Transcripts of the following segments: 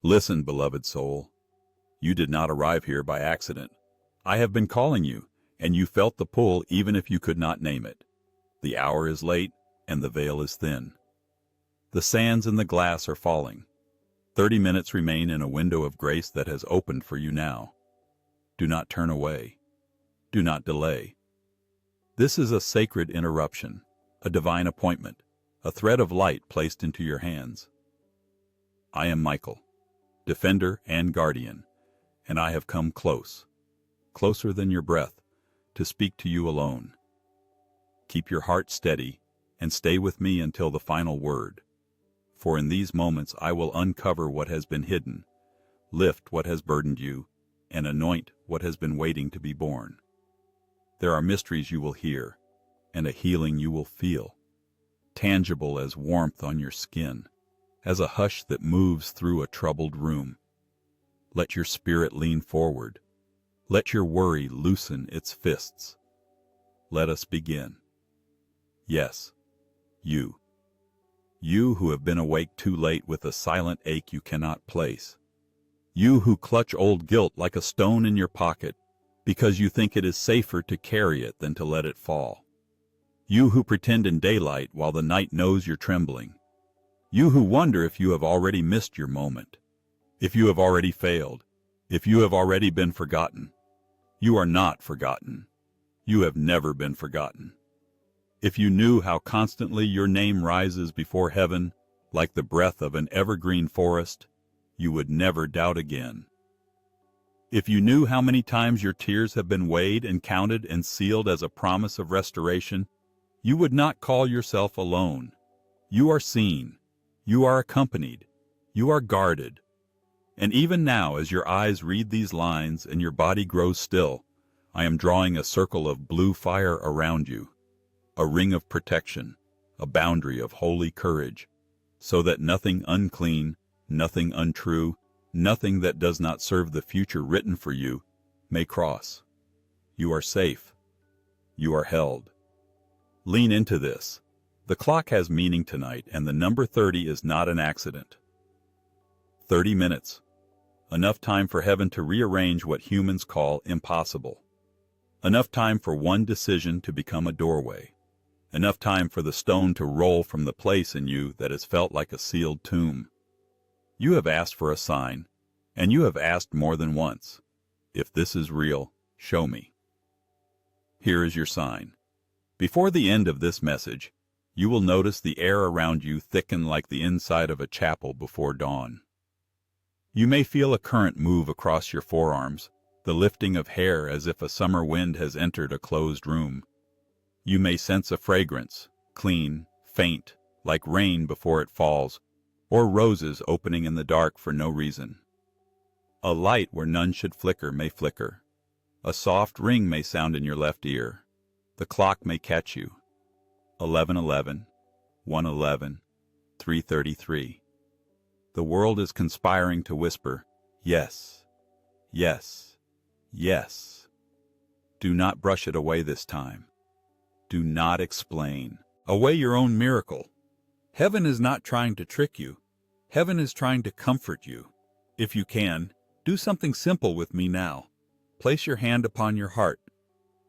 Listen, beloved soul. You did not arrive here by accident. I have been calling you, and you felt the pull even if you could not name it. The hour is late, and the veil is thin. The sands in the glass are falling. 30 minutes remain in a window of grace that has opened for you now. Do not turn away. Do not delay. This is a sacred interruption, a divine appointment, a thread of light placed into your hands. I am Michael, defender and guardian, and I have come close, closer than your breath, to speak to you alone. Keep your heart steady and stay with me until the final word. For in these moments I will uncover what has been hidden, lift what has burdened you, and anoint what has been waiting to be born. There are mysteries you will hear, and a healing you will feel, tangible as warmth on your skin, as a hush that moves through a troubled room. Let your spirit lean forward. Let your worry loosen its fists. Let us begin. Yes, you. You who have been awake too late with a silent ache you cannot place. You who clutch old guilt like a stone in your pocket because you think it is safer to carry it than to let it fall. You who pretend in daylight while the night knows you're trembling. You who wonder if you have already missed your moment, if you have already failed, if you have already been forgotten. You are not forgotten. You have never been forgotten. If you knew how constantly your name rises before heaven, like the breath of an evergreen forest, you would never doubt again. If you knew how many times your tears have been weighed and counted and sealed as a promise of restoration, you would not call yourself alone. You are seen. You are accompanied. You are guarded. And even now, as your eyes read these lines and your body grows still, I am drawing a circle of blue fire around you, a ring of protection, a boundary of holy courage, so that nothing unclean, nothing untrue, nothing that does not serve the future written for you may cross. You are safe. You are held. Lean into this. The clock has meaning tonight, and the number 30 is not an accident. 30 minutes. Enough time for heaven to rearrange what humans call impossible. Enough time for one decision to become a doorway. Enough time for the stone to roll from the place in you that has felt like a sealed tomb. You have asked for a sign, and you have asked more than once. If this is real, show me. Here is your sign. Before the end of this message, you will notice the air around you thicken like the inside of a chapel before dawn. You may feel a current move across your forearms, the lifting of hair as if a summer wind has entered a closed room. You may sense a fragrance, clean, faint, like rain before it falls, or roses opening in the dark for no reason. A light where none should flicker may flicker. A soft ring may sound in your left ear. The clock may catch you. 11:11, 1:11, 3:33. The world is conspiring to whisper, yes, yes, yes. Do not brush it away this time. Do not explain away your own miracle. Heaven is not trying to trick you. Heaven is trying to comfort you. If you can, do something simple with me now. Place your hand upon your heart.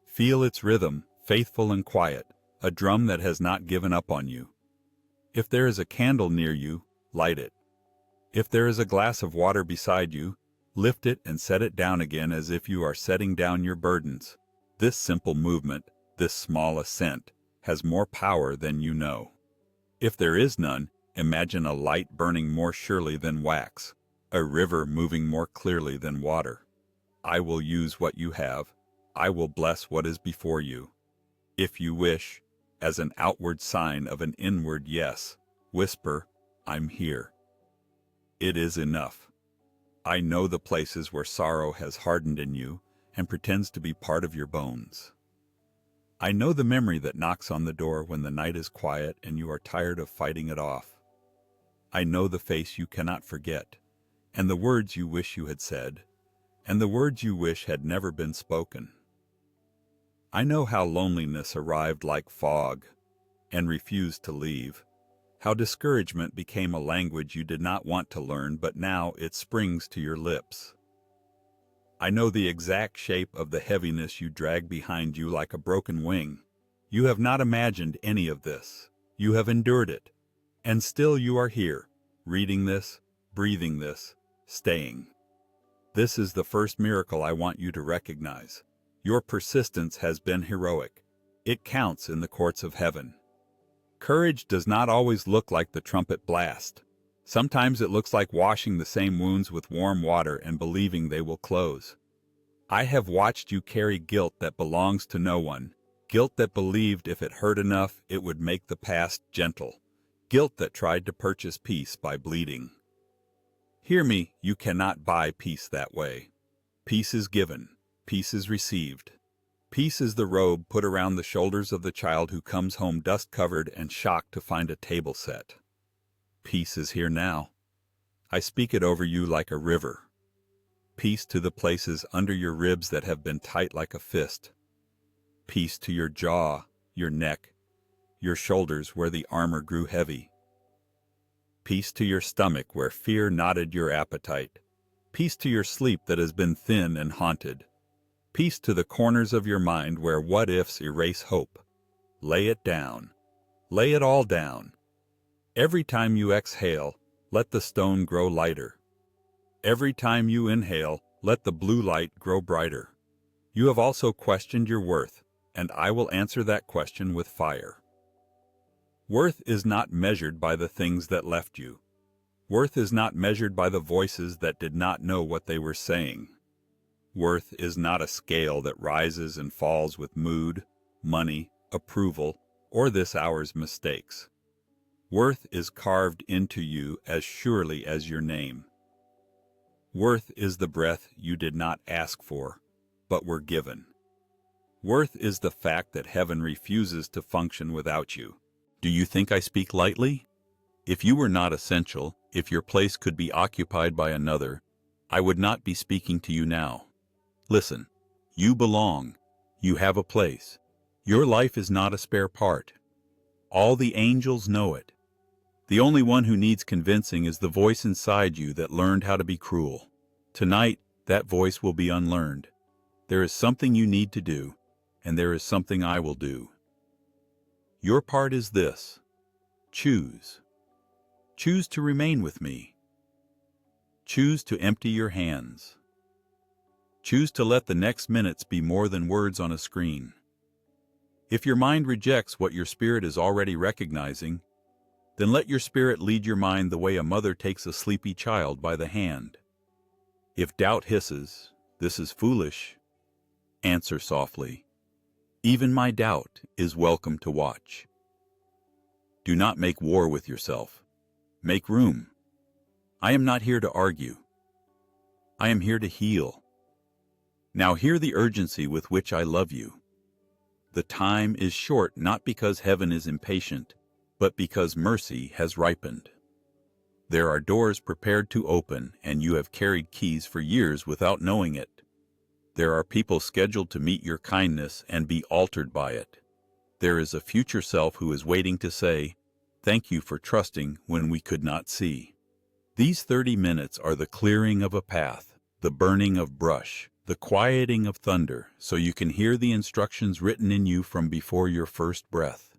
Feel its rhythm, faithful and quiet, a drum that has not given up on you. If there is a candle near you, light it. If there is a glass of water beside you, lift it and set it down again as if you are setting down your burdens. This simple movement, this small ascent, has more power than you know. If there is none, imagine a light burning more surely than wax, a river moving more clearly than water. I will use what you have. I will bless what is before you. If you wish, as an outward sign of an inward yes, whisper, I'm here. It is enough. I know the places where sorrow has hardened in you and pretends to be part of your bones. I know the memory that knocks on the door when the night is quiet and you are tired of fighting it off. I know the face you cannot forget, and the words you wish you had said, and the words you wish had never been spoken. I know how loneliness arrived like fog and refused to leave, How discouragement became a language you did not want to learn, but now it springs to your lips. I know the exact shape of the heaviness you drag behind you like a broken wing. You have not imagined any of this. You have endured it. And still you are here, reading this, breathing this, staying. This is the first miracle I want you to recognize. Your persistence has been heroic. It counts in the courts of heaven. Courage does not always look like the trumpet blast. Sometimes it looks like washing the same wounds with warm water and believing they will close. I have watched you carry guilt that belongs to no one, guilt that believed if it hurt enough it would make the past gentle, guilt that tried to purchase peace by bleeding. Hear me, you cannot buy peace that way. Peace is given, peace is received. Peace is the robe put around the shoulders of the child who comes home dust-covered and shocked to find a table set. Peace is here now. I speak it over you like a river. Peace to the places under your ribs that have been tight like a fist. Peace to your jaw, your neck, your shoulders where the armor grew heavy. Peace to your stomach where fear knotted your appetite. Peace to your sleep that has been thin and haunted. Peace to the corners of your mind where what-ifs erase hope. Lay it down. Lay it all down. Every time you exhale, let the stone grow lighter. Every time you inhale, let the blue light grow brighter. You have also questioned your worth, and I will answer that question with fire. Worth is not measured by the things that left you. Worth is not measured by the voices that did not know what they were saying. Worth is not a scale that rises and falls with mood, money, approval, or this hour's mistakes. Worth is carved into you as surely as your name. Worth is the breath you did not ask for, but were given. Worth is the fact that heaven refuses to function without you. Do you think I speak lightly? If you were not essential, if your place could be occupied by another, I would not be speaking to you now. Listen, you belong. You have a place. Your life is not a spare part. All the angels know it. The only one who needs convincing is the voice inside you that learned how to be cruel. Tonight, that voice will be unlearned. There is something you need to do, and there is something I will do. Your part is this. Choose. Choose to remain with me. Choose to empty your hands. Choose to let the next minutes be more than words on a screen. If your mind rejects what your spirit is already recognizing, then let your spirit lead your mind the way a mother takes a sleepy child by the hand. If doubt hisses, "This is foolish," answer softly, "Even my doubt is welcome to watch." Do not make war with yourself. Make room. I am not here to argue. I am here to heal. Now hear the urgency with which I love you. The time is short not because heaven is impatient, but because mercy has ripened. There are doors prepared to open, and you have carried keys for years without knowing it. There are people scheduled to meet your kindness and be altered by it. There is a future self who is waiting to say, "Thank you for trusting when we could not see." These 30 minutes are the clearing of a path, the burning of brush, the quieting of thunder, so you can hear the instructions written in you from before your first breath.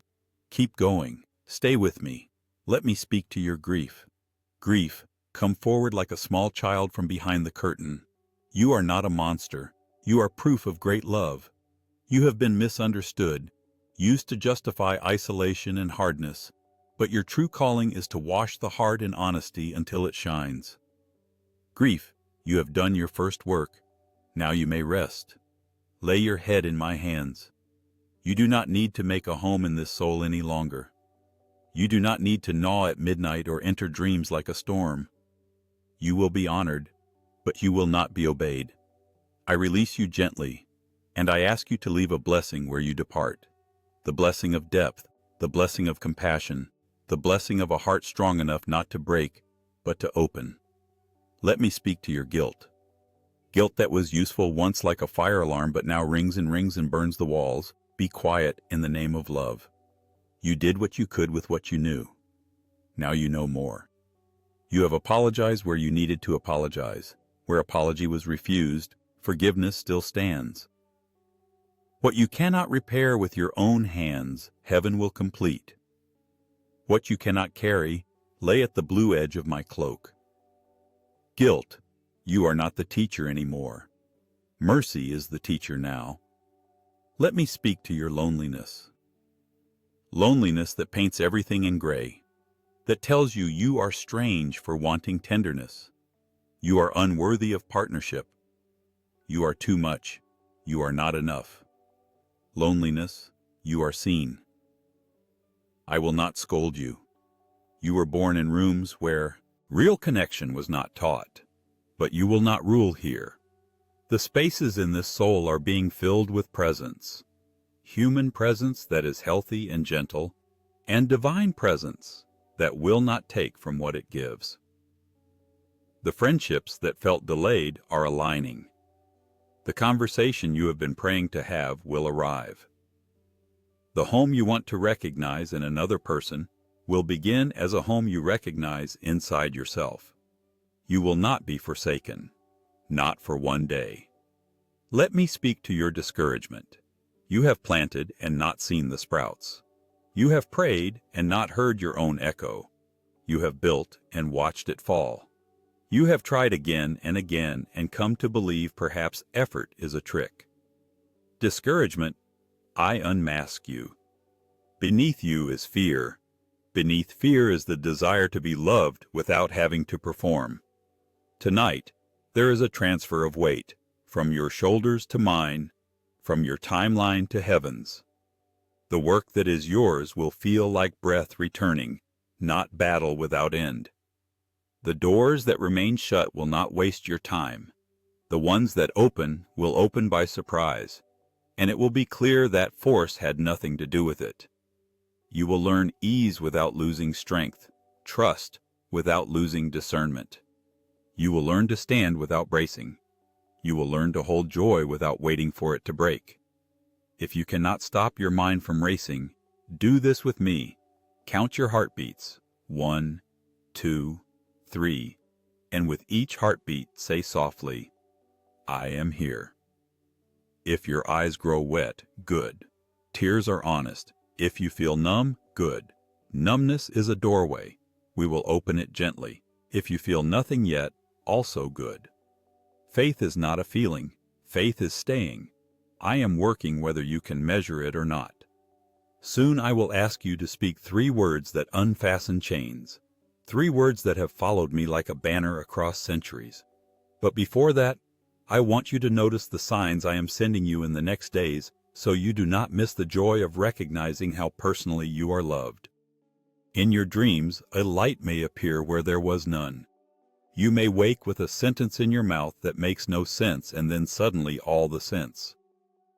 Keep going. Stay with me. Let me speak to your grief. Grief, come forward like a small child from behind the curtain. You are not a monster. You are proof of great love. You have been misunderstood, used to justify isolation and hardness, but your true calling is to wash the heart in honesty until it shines. Grief, you have done your first work. Now you may rest. Lay your head in my hands. You do not need to make a home in this soul any longer. You do not need to gnaw at midnight or enter dreams like a storm. You will be honored, but you will not be obeyed. I release you gently, and I ask you to leave a blessing where you depart. The blessing of depth, the blessing of compassion, the blessing of a heart strong enough not to break, but to open. Let me speak to your guilt. Guilt that was useful once like a fire alarm but now rings and burns the walls. Be quiet in the name of love. You did what you could with what you knew. Now you know more. You have apologized where you needed to apologize. Where apology was refused, forgiveness still stands. What you cannot repair with your own hands, heaven will complete. What you cannot carry, lay at the blue edge of my cloak. Guilt, you are not the teacher anymore. Mercy is the teacher now. Let me speak to your loneliness. Loneliness that paints everything in gray, that tells you you are strange for wanting tenderness. You are unworthy of partnership. You are too much. You are not enough. Loneliness, you are seen. I will not scold you. You were born in rooms where real connection was not taught, but you will not rule here. The spaces in this soul are being filled with presence. Human presence that is healthy and gentle, and divine presence that will not take from what it gives. The friendships that felt delayed are aligning. The conversation you have been praying to have will arrive. The home you want to recognize in another person will begin as a home you recognize inside yourself. You will not be forsaken, not for one day. Let me speak to your discouragement. You have planted and not seen the sprouts. You have prayed and not heard your own echo. You have built and watched it fall. You have tried again and come to believe perhaps effort is a trick. Discouragement, I unmask you. Beneath you is fear. Beneath fear is the desire to be loved without having to perform. Tonight, there is a transfer of weight, from your shoulders to mine, from your timeline to heaven's. The work that is yours will feel like breath returning, not battle without end. The doors that remain shut will not waste your time. The ones that open will open by surprise, and it will be clear that force had nothing to do with it. You will learn ease without losing strength, trust without losing discernment. You will learn to stand without bracing. You will learn to hold joy without waiting for it to break. If you cannot stop your mind from racing, do this with me. Count your heartbeats, 1, 2, 3, and with each heartbeat say softly, I am here. If your eyes grow wet, good. Tears are honest. If you feel numb, good. Numbness is a doorway. We will open it gently. If you feel nothing yet, also good. Faith is not a feeling. Faith is staying. I am working whether you can measure it or not. Soon I will ask you to speak 3 words that unfasten chains. 3 words that have followed me like a banner across centuries. But before that, I want you to notice the signs I am sending you in the next days so you do not miss the joy of recognizing how personally you are loved. In your dreams, a light may appear where there was none. You may wake with a sentence in your mouth that makes no sense and then suddenly all the sense.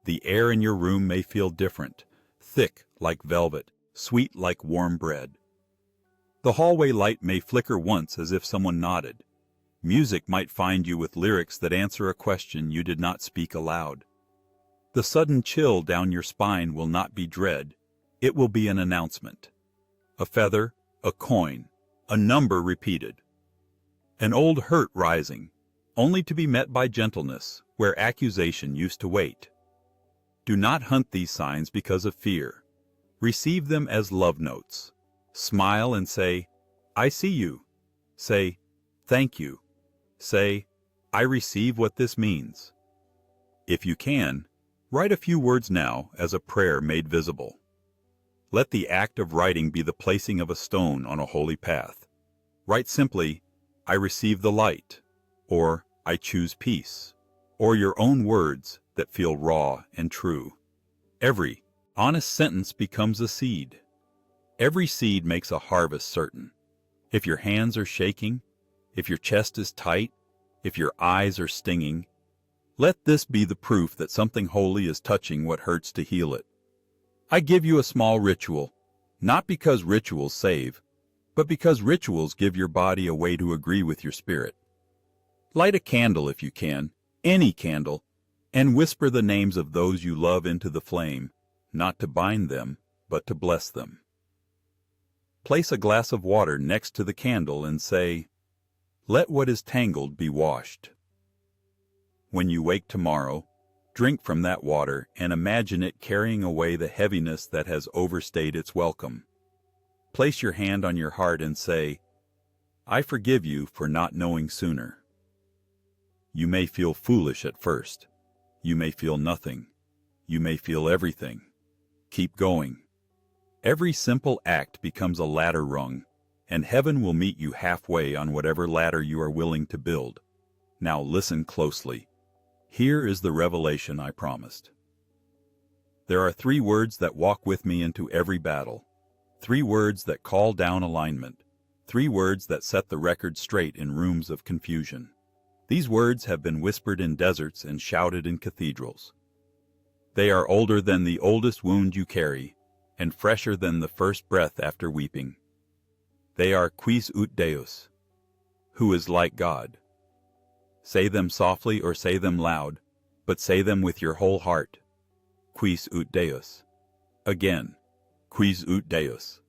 The air in your room may feel different, thick like velvet, sweet like warm bread. The hallway light may flicker once as if someone nodded. Music might find you with lyrics that answer a question you did not speak aloud. The sudden chill down your spine will not be dread. It will be an announcement. A feather, a coin, a number repeated. An old hurt rising, only to be met by gentleness, where accusation used to wait. Do not hunt these signs because of fear. Receive them as love notes. Smile and say, I see you. Say, thank you. Say, I receive what this means. If you can, write a few words now as a prayer made visible. Let the act of writing be the placing of a stone on a holy path. Write simply, I receive the light, or I choose peace, or your own words that feel raw and true. Every honest sentence becomes a seed. Every seed makes a harvest certain. If your hands are shaking, if your chest is tight, if your eyes are stinging, let this be the proof that something holy is touching what hurts to heal it. I give you a small ritual, not because rituals save, but because rituals give your body a way to agree with your spirit. Light a candle if you can, any candle, and whisper the names of those you love into the flame, not to bind them, but to bless them. Place a glass of water next to the candle and say, "Let what is tangled be washed." When you wake tomorrow, drink from that water and imagine it carrying away the heaviness that has overstayed its welcome. Place your hand on your heart and say, "I forgive you for not knowing sooner." You may feel foolish at first. You may feel nothing. You may feel everything. Keep going. Every simple act becomes a ladder rung, and heaven will meet you halfway on whatever ladder you are willing to build. Now listen closely. Here is the revelation I promised. There are 3 words that walk with me into every battle. 3 words that call down alignment. 3 words that set the record straight in rooms of confusion. These words have been whispered in deserts and shouted in cathedrals. They are older than the oldest wound you carry, and fresher than the first breath after weeping. They are quis ut Deus? Who is like God? Say them softly or say them loud, but say them with your whole heart. Quis ut Deus? Again, quis ut Deus?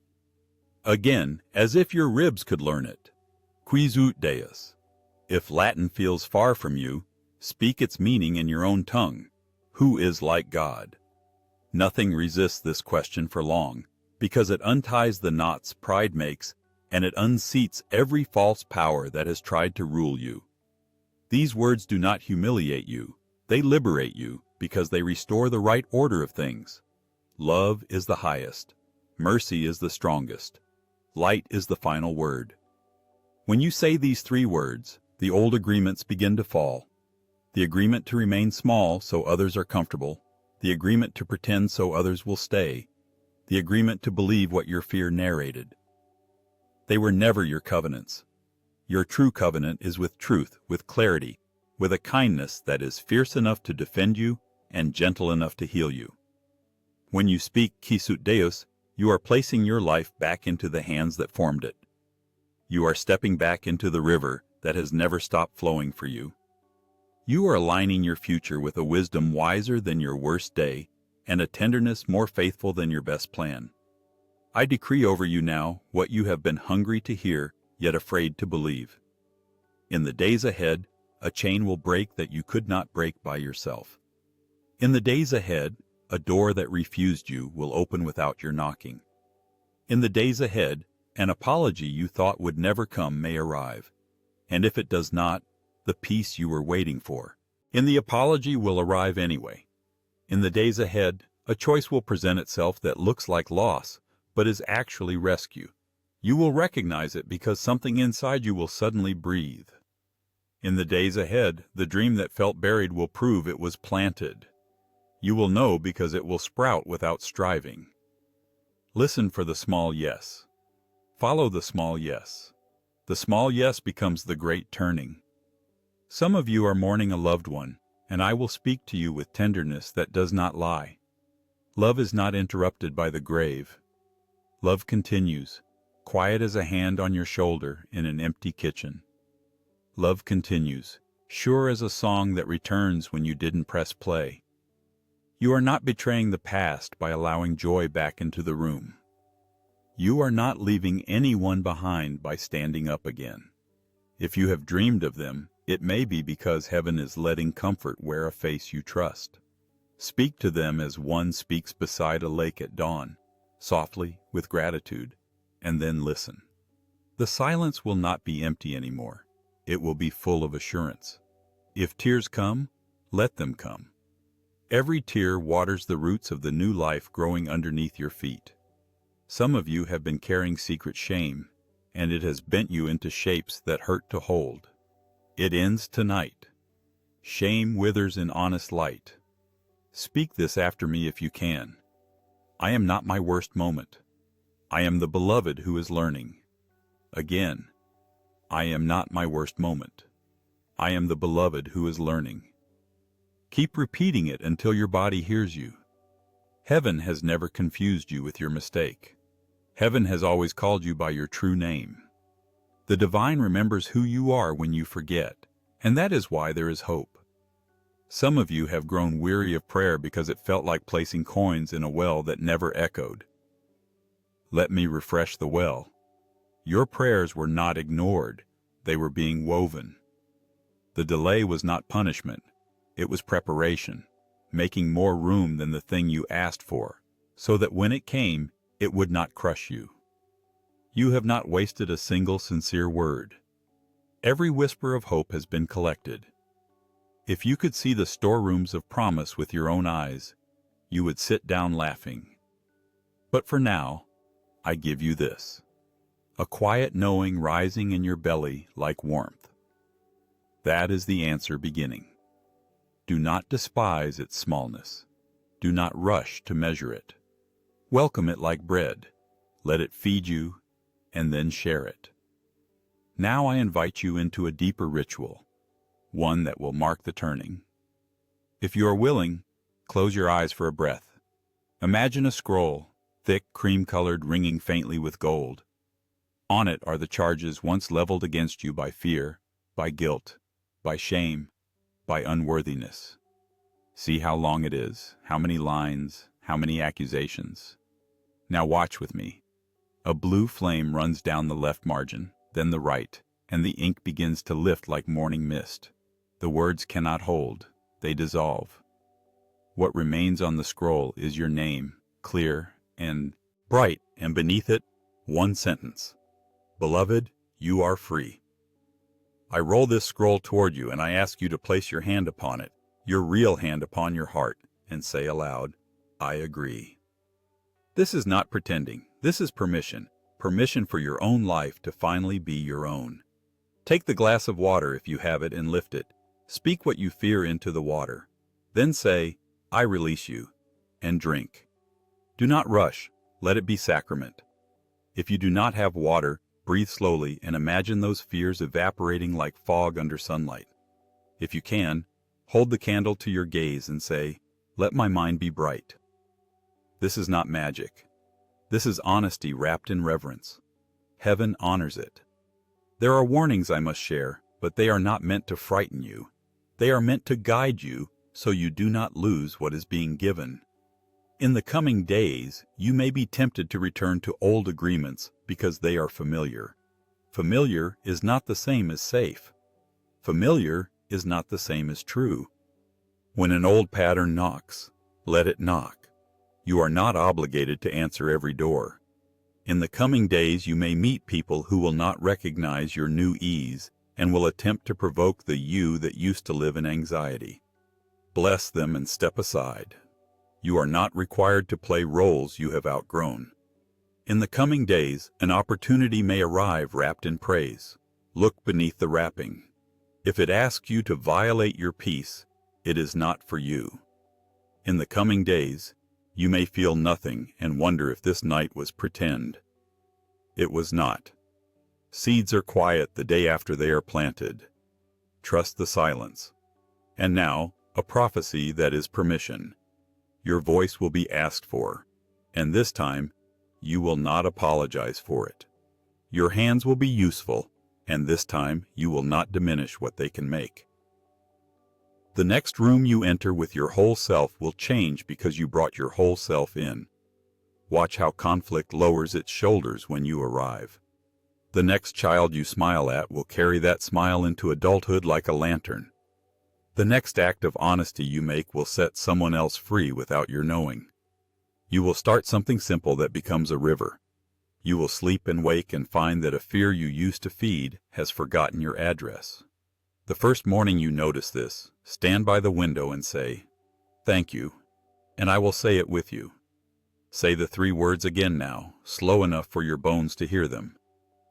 Again, as if your ribs could learn it. Quis ut Deus? If Latin feels far from you, speak its meaning in your own tongue. Who is like God? Nothing resists this question for long, because it unties the knots pride makes, and it unseats every false power that has tried to rule you. These words do not humiliate you, they liberate you, because they restore the right order of things. Love is the highest. Mercy is the strongest. Light is the final word. When you say these 3 words, the old agreements begin to fall. The agreement to remain small so others are comfortable. The agreement to pretend so others will stay. The agreement to believe what your fear narrated. They were never your covenants. Your true covenant is with truth, with clarity, with a kindness that is fierce enough to defend you and gentle enough to heal you. When you speak quis ut Deus, you are placing your life back into the hands that formed it. You are stepping back into the river that has never stopped flowing for you. You are aligning your future with a wisdom wiser than your worst day and a tenderness more faithful than your best plan. I decree over you now what you have been hungry to hear, yet afraid to believe. In the days ahead, a chain will break that you could not break by yourself. In the days ahead, a door that refused you will open without your knocking. In the days ahead, an apology you thought would never come may arrive. And if it does not, the peace you were waiting for. In the apology will arrive anyway. In the days ahead, a choice will present itself that looks like loss, but is actually rescue. You will recognize it because something inside you will suddenly breathe. In the days ahead, the dream that felt buried will prove it was planted. You will know because it will sprout without striving. Listen for the small yes. Follow the small yes. The small yes becomes the great turning. Some of you are mourning a loved one, and I will speak to you with tenderness that does not lie. Love is not interrupted by the grave. Love continues, quiet as a hand on your shoulder in an empty kitchen. Love continues, sure as a song that returns when you didn't press play. You are not betraying the past by allowing joy back into the room. You are not leaving anyone behind by standing up again. If you have dreamed of them, it may be because heaven is letting comfort wear a face you trust. Speak to them as one speaks beside a lake at dawn, softly, with gratitude, and then listen. The silence will not be empty anymore. It will be full of assurance. If tears come, let them come. Every tear waters the roots of the new life growing underneath your feet. Some of you have been carrying secret shame, and it has bent you into shapes that hurt to hold. It ends tonight. Shame withers in honest light. Speak this after me if you can. I am not my worst moment. I am the beloved who is learning. Again, I am not my worst moment. I am the beloved who is learning. Keep repeating it until your body hears you. Heaven has never confused you with your mistake. Heaven has always called you by your true name. The divine remembers who you are when you forget, and that is why there is hope. Some of you have grown weary of prayer because it felt like placing coins in a well that never echoed. Let me refresh the well. Your prayers were not ignored, they were being woven. The delay was not punishment, it was preparation, making more room than the thing you asked for, so that when it came, it would not crush you. You have not wasted a single sincere word. Every whisper of hope has been collected. If you could see the storerooms of promise with your own eyes, you would sit down laughing. But for now, I give you this, a quiet knowing rising in your belly like warmth. That is the answer beginning. Do not despise its smallness. Do not rush to measure it. Welcome it like bread. Let it feed you, and then share it. Now I invite you into a deeper ritual, one that will mark the turning. If you are willing, close your eyes for a breath. Imagine a scroll, thick, cream-colored, ringing faintly with gold. On it are the charges once leveled against you by fear, by guilt, by shame, by unworthiness. See how long it is, how many lines, how many accusations. Now watch with me. A blue flame runs down the left margin, then the right, and the ink begins to lift like morning mist. The words cannot hold, they dissolve. What remains on the scroll is your name, clear and bright, and beneath it, one sentence. Beloved, you are free. I roll this scroll toward you, and I ask you to place your hand upon it, your real hand upon your heart, and say aloud, I agree. This is not pretending. This is permission. Permission for your own life to finally be your own. Take the glass of water if you have it and lift it. Speak what you fear into the water. Then say, I release you, and drink. Do not rush. Let it be sacrament. If you do not have water, breathe slowly and imagine those fears evaporating like fog under sunlight. If you can, hold the candle to your gaze and say, let my mind be bright. This is not magic. This is honesty wrapped in reverence. Heaven honors it. There are warnings I must share, but they are not meant to frighten you. They are meant to guide you so you do not lose what is being given. In the coming days, you may be tempted to return to old agreements because they are familiar. Familiar is not the same as safe. Familiar is not the same as true. When an old pattern knocks, let it knock. You are not obligated to answer every door. In the coming days, you may meet people who will not recognize your new ease and will attempt to provoke the you that used to live in anxiety. Bless them and step aside. You are not required to play roles you have outgrown. In the coming days, an opportunity may arrive wrapped in praise. Look beneath the wrapping. If it asks you to violate your peace, it is not for you. In the coming days, you may feel nothing and wonder if this night was pretend. It was not. Seeds are quiet the day after they are planted. Trust the silence. And now, a prophecy that is permission. Your voice will be asked for, and this time, you will not apologize for it. Your hands will be useful, and this time you will not diminish what they can make. The next room you enter with your whole self will change because you brought your whole self in. Watch how conflict lowers its shoulders when you arrive. The next child you smile at will carry that smile into adulthood like a lantern. The next act of honesty you make will set someone else free without your knowing. You will start something simple that becomes a river. You will sleep and wake and find that a fear you used to feed has forgotten your address. The first morning you notice this, stand by the window and say, thank you, and I will say it with you. Say the 3 words again now, slow enough for your bones to hear them.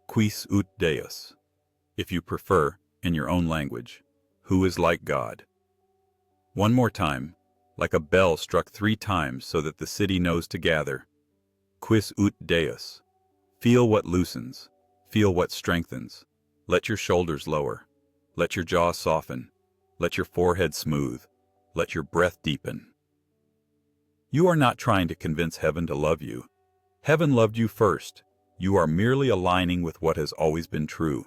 Quis ut Deus. If you prefer, in your own language, who is like God? One more time, like a bell struck 3 times so that the city knows to gather. Quis ut Deus. Feel what loosens, feel what strengthens. Let your shoulders lower. Let your jaw soften. Let your forehead smooth. Let your breath deepen. You are not trying to convince heaven to love you. Heaven loved you first. You are merely aligning with what has always been true.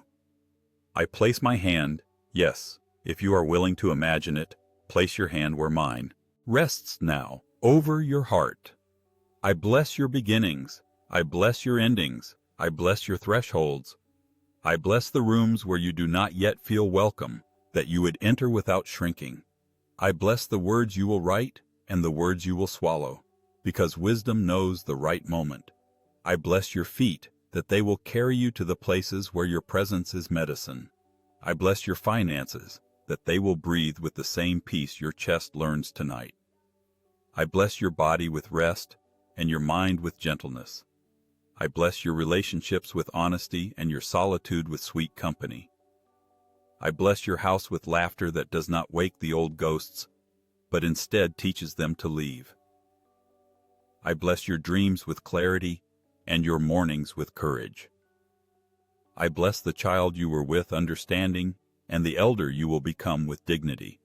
I place my hand, yes, if you are willing to imagine it, place your hand where mine rests now, over your heart. I bless your beginnings. I bless your endings. I bless your thresholds. I bless the rooms where you do not yet feel welcome, that you would enter without shrinking. I bless the words you will write and the words you will swallow, because wisdom knows the right moment. I bless your feet, that they will carry you to the places where your presence is medicine. I bless your finances, that they will breathe with the same peace your chest learns tonight. I bless your body with rest and your mind with gentleness. I bless your relationships with honesty and your solitude with sweet company. I bless your house with laughter that does not wake the old ghosts, but instead teaches them to leave. I bless your dreams with clarity and your mornings with courage. I bless the child you were with understanding and the elder you will become with dignity.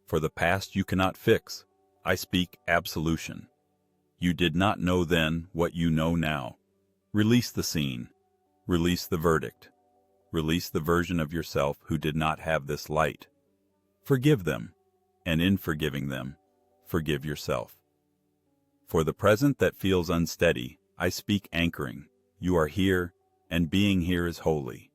For the past you cannot fix, I speak absolution. You did not know then what you know now. Release the scene. Release the verdict. Release the version of yourself who did not have this light. Forgive them, and in forgiving them, forgive yourself. For the present that feels unsteady, I speak anchoring. You are here, and being here is holy.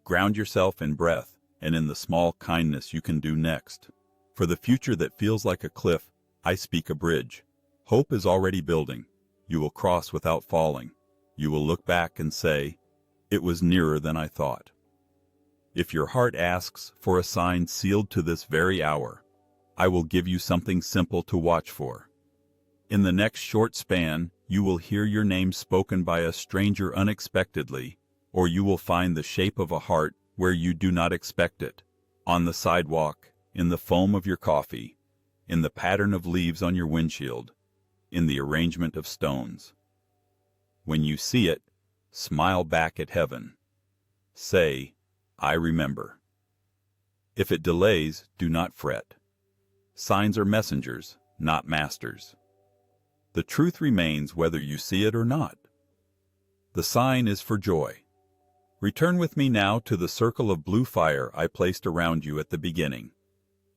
Ground yourself in breath and in the small kindness you can do next. For the future that feels like a cliff, I speak a bridge. Hope is already building. You will cross without falling. You will look back and say, "It was nearer than I thought." If your heart asks for a sign sealed to this very hour, I will give you something simple to watch for. In the next short span, you will hear your name spoken by a stranger unexpectedly, or you will find the shape of a heart where you do not expect it, on the sidewalk, in the foam of your coffee, in the pattern of leaves on your windshield, in the arrangement of stones. When you see it, smile back at heaven. Say, "I remember." If it delays, do not fret. Signs are messengers, not masters. The truth remains whether you see it or not. The sign is for joy. Return with me now to the circle of blue fire I placed around you at the beginning.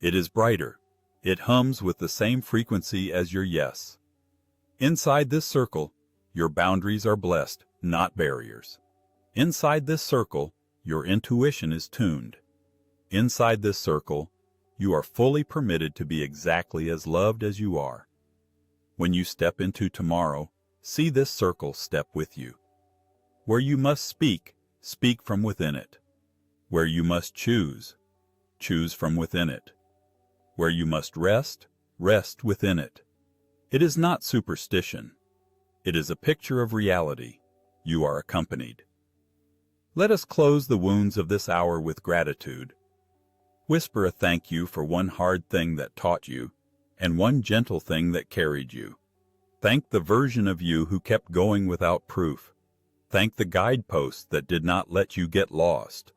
It is brighter. It hums with the same frequency as your yes. Inside this circle, your boundaries are blessed, not barriers. Inside this circle, your intuition is tuned. Inside this circle, you are fully permitted to be exactly as loved as you are. When you step into tomorrow, see this circle step with you. Where you must speak, speak from within it. Where you must choose, choose from within it. Where you must rest, rest within it. It is not superstition. It is a picture of reality. You are accompanied. Let us close the wounds of this hour with gratitude. Whisper a thank you for one hard thing that taught you, and one gentle thing that carried you. Thank the version of you who kept going without proof. Thank the guideposts that did not let you get lost.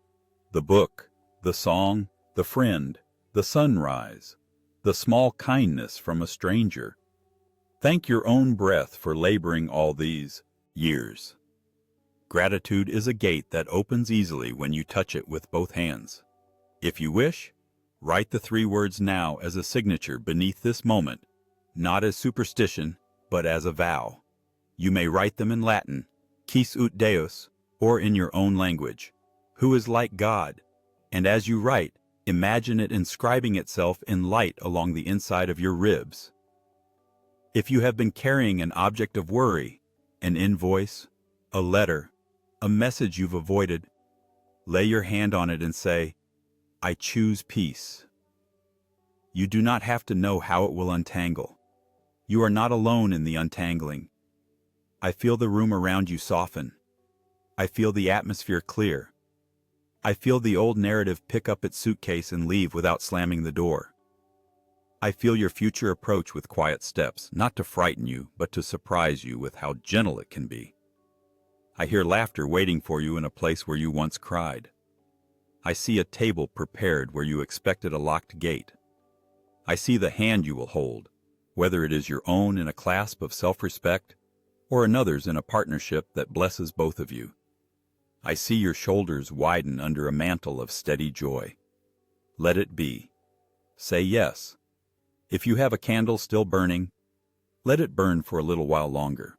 The book, the song, the friend, the sunrise, the small kindness from a stranger. Thank your own breath for laboring all these years. Gratitude is a gate that opens easily when you touch it with both hands. If you wish, write the 3 words now as a signature beneath this moment, not as superstition, but as a vow. You may write them in Latin, quis ut Deus, or in your own language, who is like God, and as you write, imagine it inscribing itself in light along the inside of your ribs. If you have been carrying an object of worry, an invoice, a letter, a message you've avoided, lay your hand on it and say, "I choose peace." You do not have to know how it will untangle. You are not alone in the untangling. I feel the room around you soften. I feel the atmosphere clear. I feel the old narrative pick up its suitcase and leave without slamming the door. I feel your future approach with quiet steps, not to frighten you, but to surprise you with how gentle it can be. I hear laughter waiting for you in a place where you once cried. I see a table prepared where you expected a locked gate. I see the hand you will hold, whether it is your own in a clasp of self-respect or another's in a partnership that blesses both of you. I see your shoulders widen under a mantle of steady joy. Let it be. Say yes. If you have a candle still burning, let it burn for a little while longer.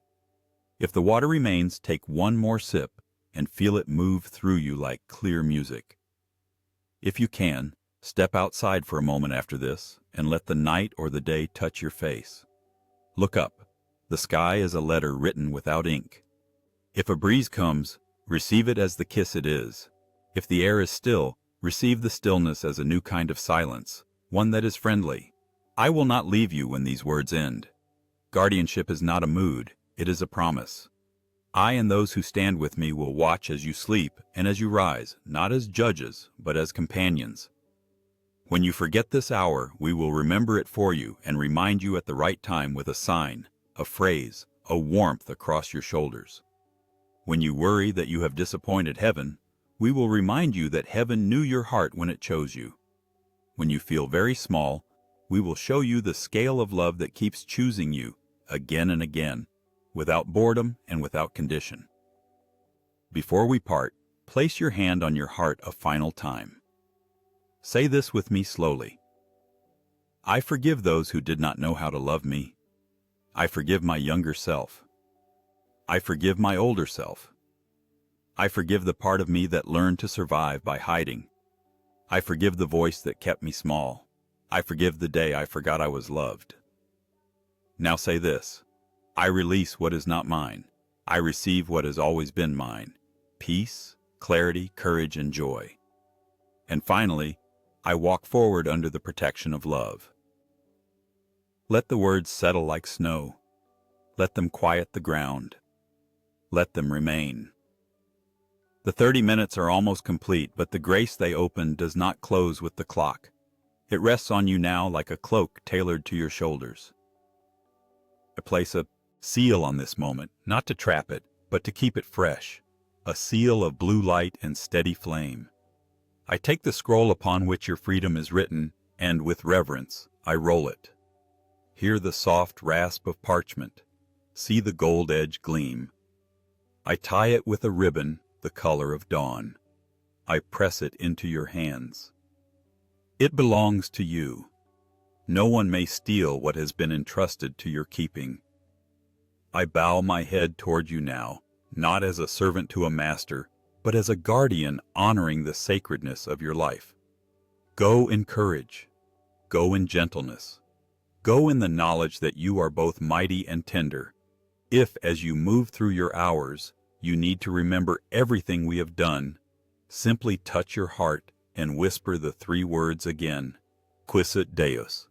If the water remains, take one more sip and feel it move through you like clear music. If you can, step outside for a moment after this and let the night or the day touch your face. Look up. The sky is a letter written without ink. If a breeze comes, receive it as the kiss it is. If the air is still, receive the stillness as a new kind of silence, one that is friendly. I will not leave you when these words end. Guardianship is not a mood, it is a promise. I and those who stand with me will watch as you sleep and as you rise, not as judges, but as companions. When you forget this hour, we will remember it for you and remind you at the right time with a sign, a phrase, a warmth across your shoulders. When you worry that you have disappointed heaven, we will remind you that heaven knew your heart when it chose you. When you feel very small, we will show you the scale of love that keeps choosing you again and again, without boredom and without condition. Before we part, place your hand on your heart a final time. Say this with me slowly. I forgive those who did not know how to love me. I forgive my younger self. I forgive my older self. I forgive the part of me that learned to survive by hiding. I forgive the voice that kept me small. I forgive the day I forgot I was loved. Now say this. I release what is not mine. I receive what has always been mine. Peace, clarity, courage, and joy. And finally, I walk forward under the protection of love. Let the words settle like snow. Let them quiet the ground. Let them remain. The 30 minutes are almost complete, but the grace they open does not close with the clock. It rests on you now like a cloak tailored to your shoulders. I place a seal on this moment, not to trap it, but to keep it fresh, a seal of blue light and steady flame. I take the scroll upon which your freedom is written, and with reverence, I roll it. Hear the soft rasp of parchment. See the gold edge gleam. I tie it with a ribbon the color of dawn. I press it into your hands. It belongs to you. No one may steal what has been entrusted to your keeping. I bow my head toward you now, not as a servant to a master, but as a guardian honoring the sacredness of your life. Go in courage. Go in gentleness. Go in the knowledge that you are both mighty and tender. If, as you move through your hours, you need to remember everything we have done, simply touch your heart and whisper the 3 words again. Quisut Deus.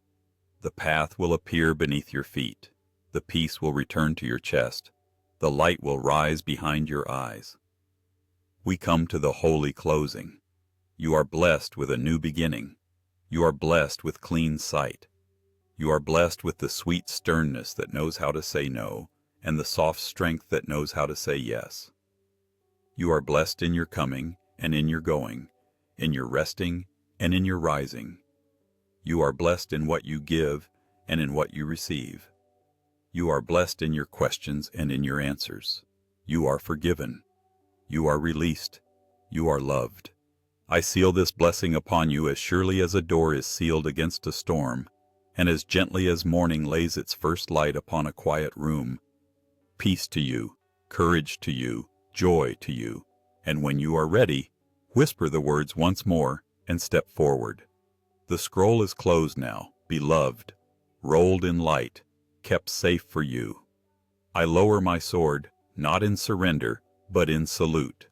The path will appear beneath your feet. The peace will return to your chest. The light will rise behind your eyes. We come to the holy closing. You are blessed with a new beginning. You are blessed with clean sight. You are blessed with the sweet sternness that knows how to say no, and the soft strength that knows how to say yes. You are blessed in your coming and in your going, in your resting and in your rising. You are blessed in what you give and in what you receive. You are blessed in your questions and in your answers. You are forgiven. You are released. You are loved. I seal this blessing upon you as surely as a door is sealed against a storm, and as gently as morning lays its first light upon a quiet room. Peace to you, courage to you, joy to you, and when you are ready, whisper the words once more and step forward. The scroll is closed now, beloved, rolled in light, kept safe for you. I lower my sword, not in surrender, but in salute.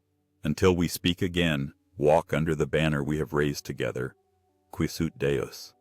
Until we speak again, walk under the banner we have raised together. Quisut Deus.